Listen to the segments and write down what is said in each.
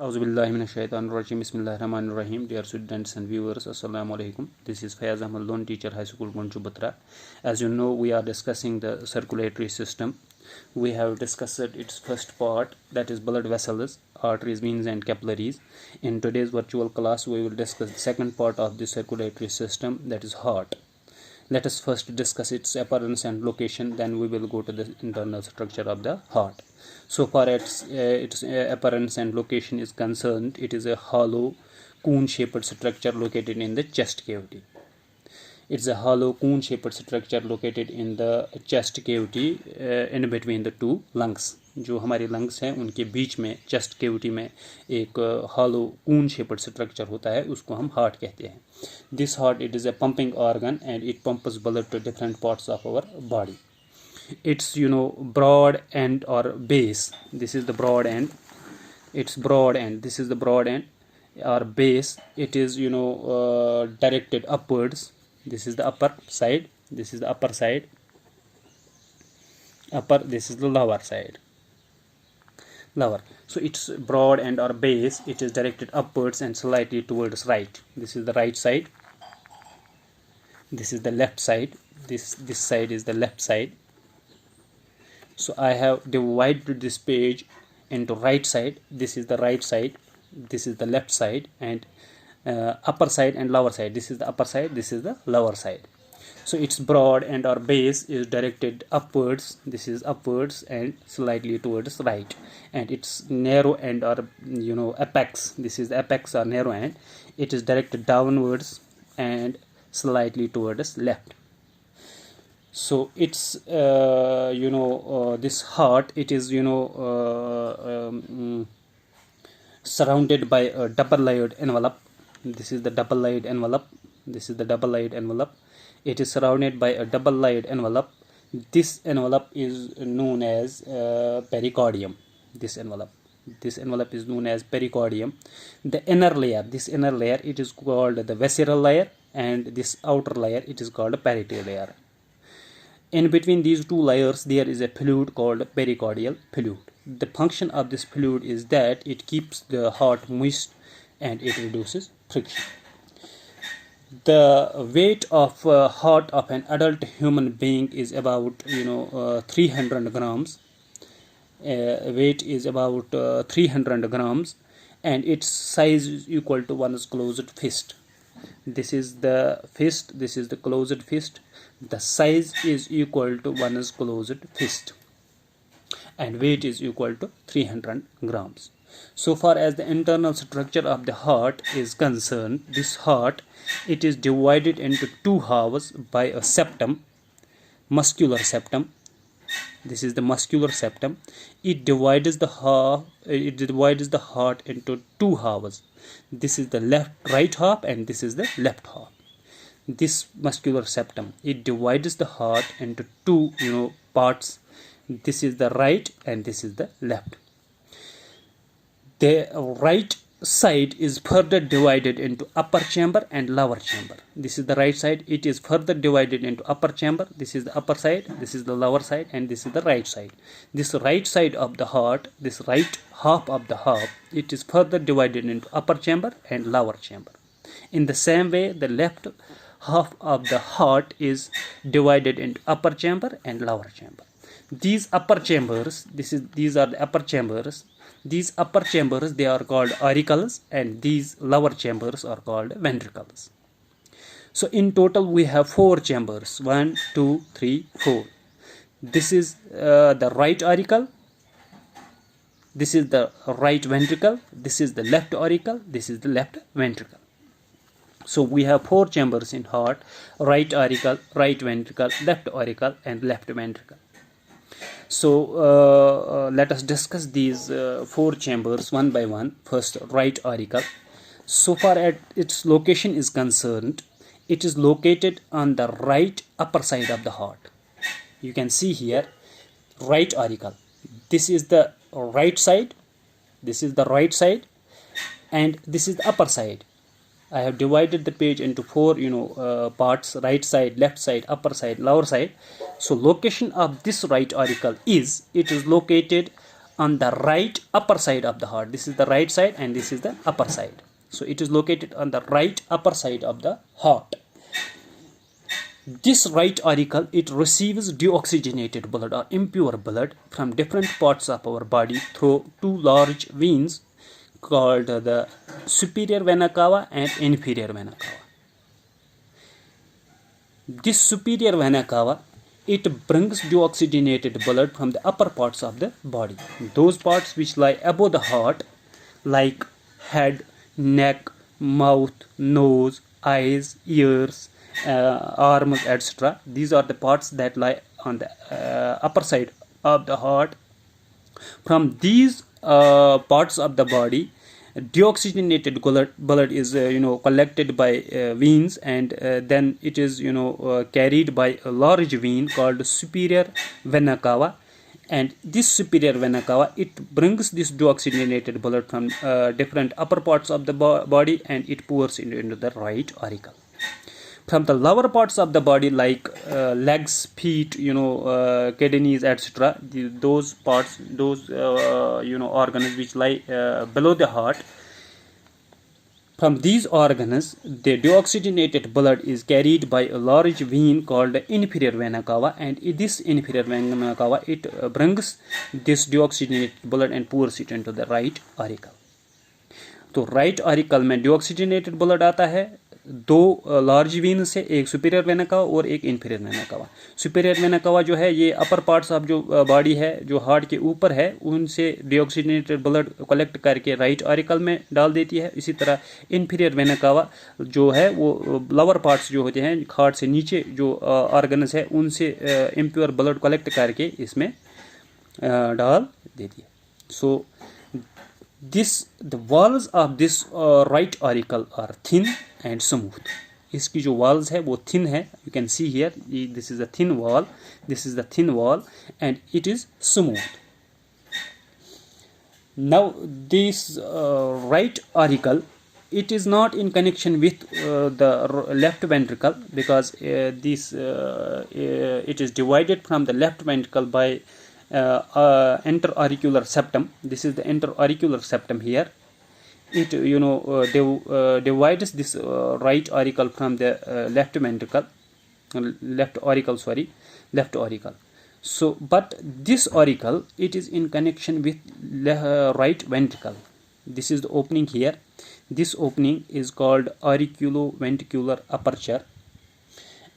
Auzubillahiminash-shaytanir-rajim. Bismillahir-rahmanir-rahim. Dear students and viewers, Assalamu alaikum. This is Fayaz Ahmad Lone Teacher High School, Gonchubatra. As you know, we are discussing the circulatory system. We have discussed its first part, that is blood vessels, arteries, veins and capillaries. In today's virtual class, we will discuss the second part of the circulatory system, that is heart. Let us first discuss its appearance and location, then we will go to the internal structure of the heart. So far as its appearance and location is concerned, it is a hollow cone-shaped structure located in the chest cavity. It's a hollow cone-shaped structure located in the chest cavity in between the two lungs. जो हमारे lungs हैं उनके बीच में chest cavity में एक hollow cone-shaped structure होता है, उसको हम heart कहते हैं. This heart, it is a pumping organ and it pumps blood to different parts of our body. It's broad end or base. This is the broad end. It's broad end. This is the broad end or base. It is directed upwards. This is the upper side. This is the upper side. Upper. This is the lower side. Lower. So it's broad end or base. It is directed upwards and slightly towards right. This is the right side. This is the left side. This side is the left side. So I have divided this page into right side. This is the right side. This is the left side, and upper side and lower side. This is the upper side. This is the lower side. So its broad end or base is directed upwards. This is upwards and slightly towards right. And its narrow end or apex. This is the apex or narrow end. It is directed downwards and slightly towards left. So it's this heart, it is surrounded by a double layered envelope. This is the double layered envelope. This is the double layered envelope. It is surrounded by a double layered envelope. This envelope is known as pericardium. This envelope is known as pericardium. The inner layer, this inner layer, it is called the visceral layer, and this outer layer, it is called parietal layer. In between these two layers, there is a fluid called pericardial fluid. The function of this fluid is that it keeps the heart moist and it reduces friction. The weight of heart of an adult human being is about 300 grams. Weight is about 300 grams, and its size is equal to one's closed fist. This is the fist. This is the closed fist. The size is equal to one's closed fist, and weight is equal to 300 grams. So far as the internal structure of the heart is concerned, this heart, it is divided into two halves by a septum, muscular septum. This is the muscular septum. It divides the heart into two halves. This is the right half, and this is the left half. This muscular septum, it divides the heart into two parts. This is the right and this is the left. The right side is further divided into upper chamber and lower chamber. This is the right side. It is further divided into upper chamber. This is the upper side. This is the lower side, and this is the right side. This right side of the heart, this right half of the heart, it is further divided into upper chamber and lower chamber. In the same way, the left half of the heart is divided into upper chamber and lower chamber. These upper chambers, these are the upper chambers. These upper chambers, they are called auricles, and these lower chambers are called ventricles. So in total we have 4 chambers. 1, 2, 3, 4. This is the right auricle. This is the right ventricle. This is the left auricle. This is the left ventricle. So we have 4 chambers in heart: right auricle, right ventricle, left auricle, and left ventricle. So let us discuss these 4 chambers one by one. First, right auricle. So far as its location is concerned, it is located on the right upper side of the heart. You can see here, right auricle. This is the right side. This is the right side, and this is the upper side. I have divided the page into 4 parts: right side, left side, upper side, lower side. So location of this right auricle is, it is located on the right upper side of the heart. This is the right side and this is the upper side. So it is located on the right upper side of the heart. This right auricle, it receives deoxygenated blood or impure blood from different parts of our body through two large veins called the superior vena cava and inferior vena cava. This superior vena cava, it brings deoxygenated blood from the upper parts of the body. Those parts which lie above the heart, like head, neck, mouth, nose, eyes, ears, arms, etc. These are the parts that lie on the upper side of the heart. From these parts of the body, deoxygenated blood is collected by veins, and then it is carried by a large vein called superior vena cava. And this superior vena cava, it brings this deoxygenated blood from different upper parts of the body, and it pours into the right auricle. From the lower parts of the body, like legs, feet, kidneys, etc., those parts, those organs which lie below the heart, from these organs, the deoxygenated blood is carried by a large vein called inferior vena cava, and this inferior vena cava, it brings this deoxygenated blood and pours it into the right auricle. तो right auricle में deoxygenated blood आता है दो large when से, एक superior vena कावा और एक इन्फीरियर वेना कावा. सुपीरियर वेना कावा जो है ये अपर पार्ट्स ऑफ जो बॉडी है, जो हार्ट के ऊपर है, उनसे डिऑक्सीजनेटेड ब्लड कलेक्ट करके राइट ऑरिकल में डाल देती है. इसी तरह इन्फीरियर वेना कावा जो है वो लोअर पार्ट्स जो होते हैं हार्ट से नीचे जो ऑर्गन्स है, उनसे इम्प्योर ब्लड कलेक्ट करके इसमें डाल देती है. सो the walls of this right auricle are thin and smooth. इसकी जो walls है वो thin है. You can see here, this is a thin wall, this is the thin wall, and it is smooth. Now this right auricle, it is not in connection with the left ventricle, because it is divided from the left ventricle by interauricular septum. This is the interauricular septum here. It divides this right auricle from the left auricle. So but this auricle, it is in connection with right ventricle. This is the opening here. This opening is called auriculoventricular aperture,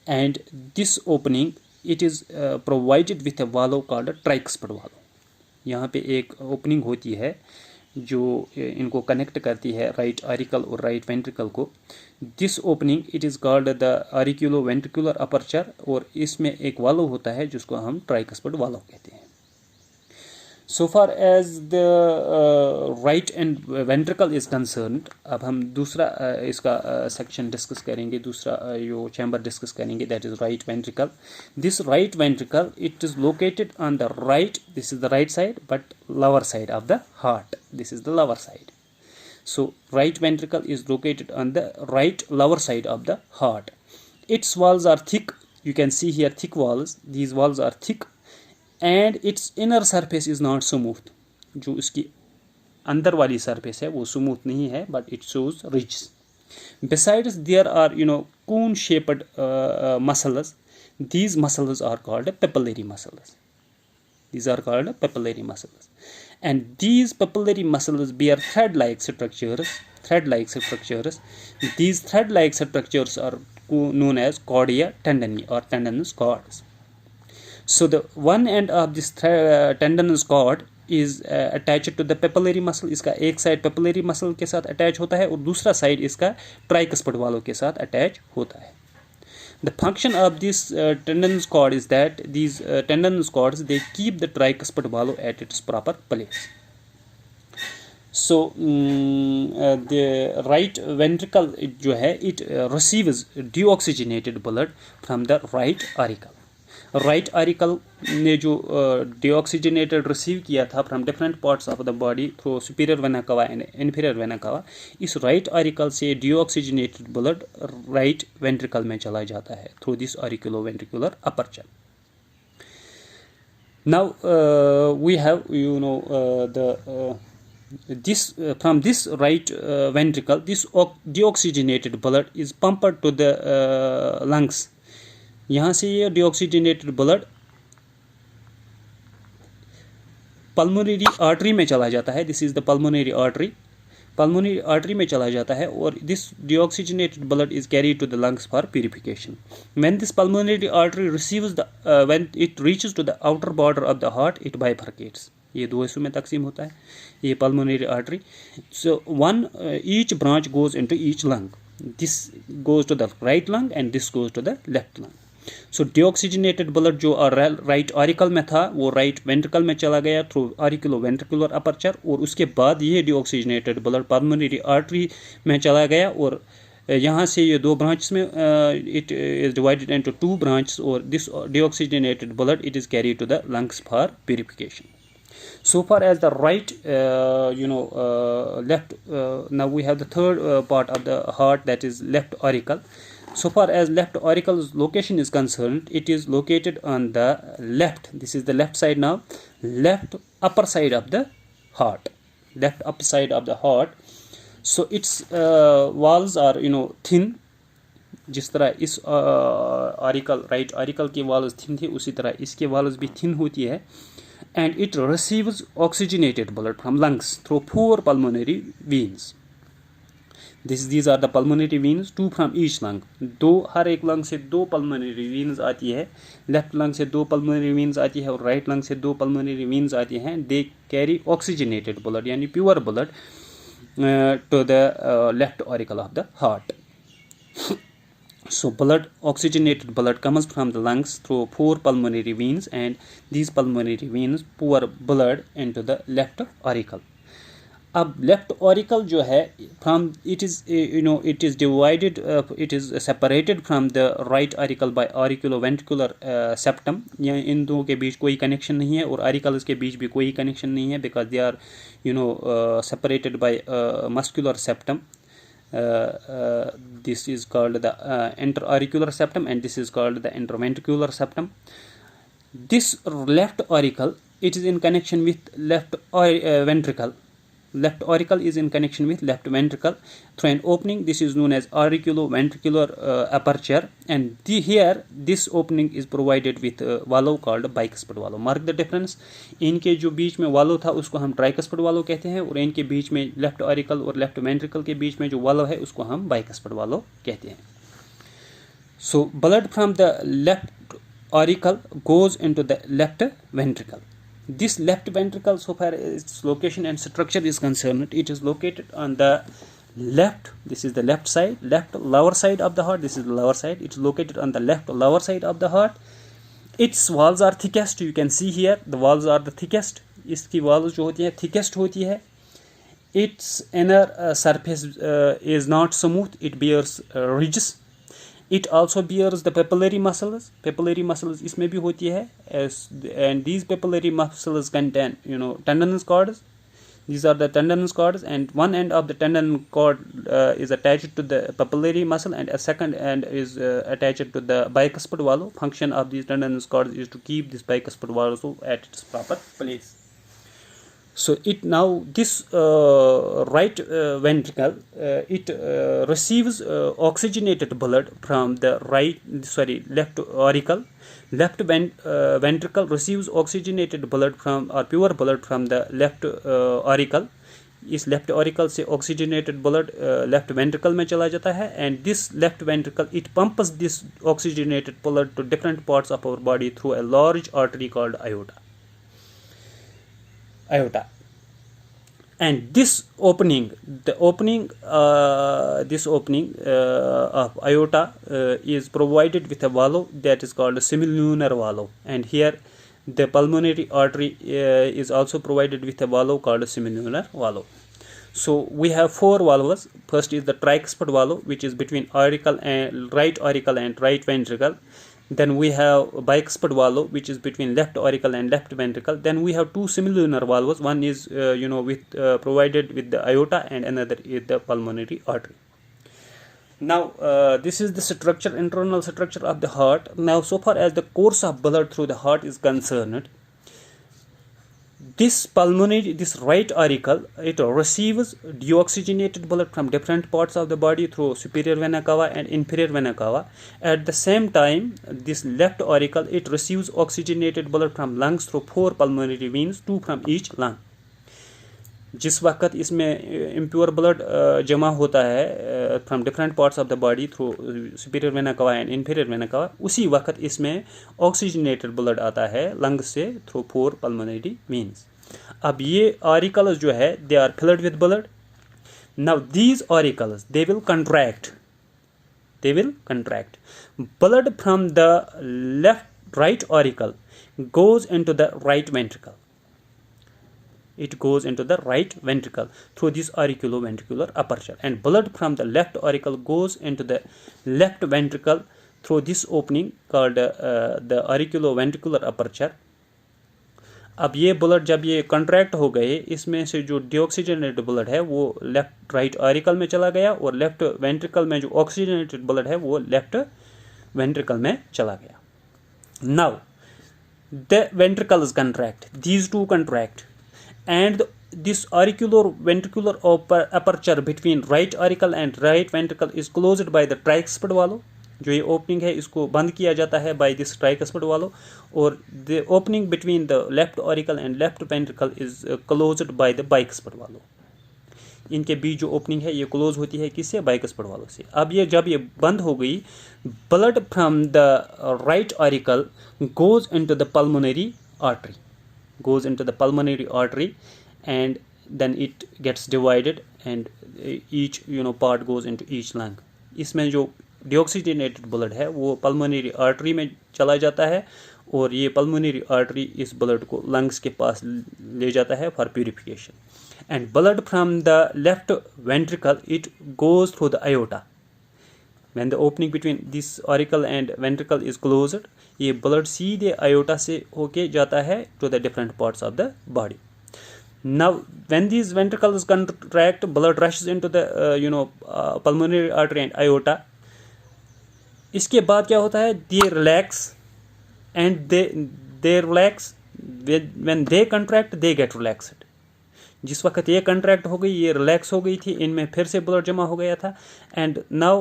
and this opening, it is provided with a valve called tricuspid valve. यहाँ पे एक opening होती है जो इनको connect करती है right auricle और राइट वेंट्रिकल को. This opening, it is called the auriculoventricular aperture, और इसमें एक वाल्व होता है जिसको हम ट्राइकस्पिड वाल्व कहते हैं. So far as the right and ventricle is concerned, अब हम दूसरा इसका सेक्शन डिस्कस करेंगे, दूसरा जो चैम्बर डिस्कस करेंगे, that is right ventricle. This right ventricle, it is located on the right, this is the right side, but lower side of the heart. This is the lower side. So right ventricle is located on the right lower side of the heart. Its walls are thick. You can see here thick walls. These walls are thick. And its inner surface is not smooth. जो इसकी अंदर वाली surface है वो smooth नहीं है, but it shows ridges. Besides, there are cone shaped muscles. These muscles are called papillary muscles. These are called papillary muscles, and these papillary muscles bear thread-like structures. These thread-like structures are known as cordia tendini or tendinous cords. So the one end of this tendinous cord is attached to the papillary muscle. इसका एक side papillary muscle के साथ attach होता है और दूसरा side इसका tricuspid valve के साथ अटैच होता है. The function of this tendinous cord is that these tendinous cords, they keep the tricuspid valve at its proper place. So the right ventricle जो है, it receives deoxygenated blood from the right auricle. Right auricle ने जो deoxygenated receive किया था from different parts of the body through superior vena cava and inferior vena cava, इस right auricle से deoxygenated blood right ventricle में चला जाता है through this auriculoventricular aperture. Now we have from this right ventricle, this deoxygenated blood is pumped to the lungs. यहाँ से ये deoxygenated blood pulmonary artery में चला जाता है. This is the pulmonary artery. Pulmonary artery में चला जाता है और this deoxygenated blood is carried to the lungs for purification. When this pulmonary artery receives when it reaches to the outer border of the heart, it bifurcates. ये दो हिस्सों में तकसीम होता है ये pulmonary artery. So each branch goes into each lung. This goes to the right lung and this goes to the left lung. So deoxygenated blood जो right auricle में था वो राइट वेंट्रिकल में चला गया थ्रू ऑरिकुलो वेंट्रिकुलर अपर्चर, और उसके बाद ये डिऑक्सीजनेटेड ब्लड पल्मोनरी आर्टरी में चला गया, और यहाँ से ये दो ब्रांचेस में it is divided into two branches, और this deoxygenated blood it is carry to the lungs for purification. So far as the right left, now we have the third part of the heart, that is left auricle. So far as left auricle's location is concerned, it is located on the left. This is the left side now, left upper side of the heart, left upper side of the heart. So its walls are thin. जिस तरह इस auricle right auricle की walls thin थी, उसी तरह इसके walls भी thin होती है. And it receives oxygenated blood from lungs through 4 pulmonary veins. These are the pulmonary veins, 2 from each lung. हर एक लंग से 2 pulmonary veins आती है. लेफ्ट लंग से 2 pulmonary veins आती है और राइट लंग से 2 pulmonary veins आती हैं. They carry oxygenated blood यानी pure blood to the left auricle of the heart. So oxygenated blood comes from the lungs through 4 pulmonary veins, and these pulmonary veins pour blood into the left auricle. अब left auricle जो है from it is divided, it is separated from the right auricle by auriculo ventricular septum. इन दो के बीच कोई connection नहीं है और ऑरिकल्स के बीच भी कोई कनेक्शन नहीं है, because they are separated by muscular septum. This is called the interauricular septum, and this is called the interventricular septum. This left auricle, it is in connection with left ventricle. Left auricle is in connection with left ventricle through an opening. This is known as auriculoventricular aperture, and here this opening is provided with valve called bicuspid valve. Mark the difference. इनके जो बीच में valve था उसको हम tricuspid valve कहते हैं, और इनके बीच में left auricle और left ventricle के बीच में जो valve है उसको हम bicuspid valve कहते हैं. So blood from the left auricle goes into the left ventricle. This left ventricle, so far as its location and structure is concerned, it is located on the left. This is the left side, left lower side of the heart. This is the lower side. It is located on the left lower side of the heart. Its walls are thickest. You can see here the walls are the thickest. इसकी walls जो होती है thickest होती है. Its inner surface is not smooth. It bears ridges. It also bears the papillary muscles. Papillary muscles इसमें भी होती है, and these papillary muscles contain tendinous cords. These are the tendinous cords, and one end of the tendon cord is attached to the papillary muscle, and a second end is attached to the bicuspid valve. Function of these tendinous cords is to keep this bicuspid valve at its proper place. So this right ventricle, it receives oxygenated blood from the left auricle. Left ventricle receives oxygenated blood or pure blood from the left auricle. इस left auricle से oxygenated blood left ventricle में चला जाता है, and this left ventricle it pumps this oxygenated blood to different parts of our body through a large artery called aorta. And this opening of aorta is provided with a valve that is called a semilunar valve, and here the pulmonary artery is also provided with a valve called a semilunar valve. So we have 4 valves. First is the tricuspid valve, which is between right auricle and right ventricle. Then we have bicuspid valve, which is between left auricle and left ventricle. Then we have 2 semilunar valves. One is provided with the aorta, and another is the pulmonary artery. Now this is the internal structure of the heart. Now so far as the course of blood through the heart is concerned, this right auricle, it receives deoxygenated blood from different parts of the body through superior vena cava and inferior vena cava. At the same time, this left auricle, it receives oxygenated blood from lungs through 4 pulmonary veins, 2 from each lung. जिस वक्त इसमें impure blood जमा होता है from different parts of the body through superior vena कवा and inferior vena कवा, उसी वक्त इसमें ऑक्सीजनेटेड ब्लड आता है लंग से थ्रू 4 पल्मोनरी वेन्स. अब ये ऑरिकल्स जो है they are filled with blood. Now these auricles they will contract blood from the right auricle goes into the right ventricle. It goes into the right ventricle through this auriculoventricular aperture, and blood from the left auricle goes into the left ventricle through this opening called the auriculoventricular aperture. अब ये blood जब ये contract हो गए, इसमें से जो deoxygenated blood है वो लेफ्ट राइट ऑरिकल में चला गया, और लेफ्ट वेंट्रिकल में जो ऑक्सीजनेटेड ब्लड है वो लेफ्ट वेंट्रिकल में चला गया. Now the ventricles contract, these two contract, and this auriculoventricular aperture between right auricle and right ventricle is closed by the tricuspid valve. जो ये ओपनिंग है इसको बंद किया जाता है by this tricuspid valve, और the opening between the left auricle and left ventricle is closed by the bicuspid valve. इनके बीच जो ओपनिंग है ये क्लोज होती है किससे? बाइकस्पिड वालों से. अब ये जब ये बंद हो गई, blood from the right auricle goes into the pulmonary artery, goes into the pulmonary artery, and then it gets divided, and each part goes into each lung. इसमें जो deoxygenated blood है वो pulmonary artery में चला जाता है, और ये pulmonary artery इस blood को lungs के पास ले जाता है for purification. And blood from the left ventricle, it goes through the aorta. When the opening between this auricle and ventricle is closed, ये ब्लड सीधे aorta से होके जाता है to the different parts of the body. Now when these ventricles contract, blood rushes into the pulmonary artery and aorta. इसके बाद क्या होता है? They relax, and they relax. When they contract, they get relaxed. जिस वक्त ये contract हो गई, ये relax हो गई थी, इनमें फिर से blood जमा हो गया था, and now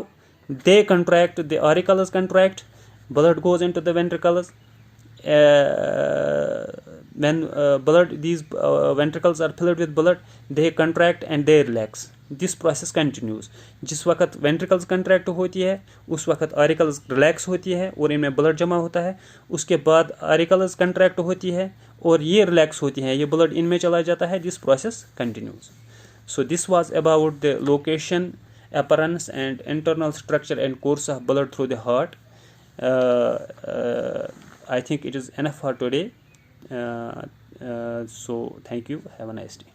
they contract, the auricles contract, blood goes into the ventricles. When these ventricles are filled with blood, they contract and they relax. This process continues. जिस वक्त ventricles contract होती है उस वक्त auricles relax होती है और इनमें blood जमा होता है. उसके बाद auricles contract होती है और ये relax होती है, ये blood इनमें चला जाता है. This process continues. So this was about the location, appearance and internal structure and course of blood through the heart. I think it is enough for today. So thank you. Have a nice day.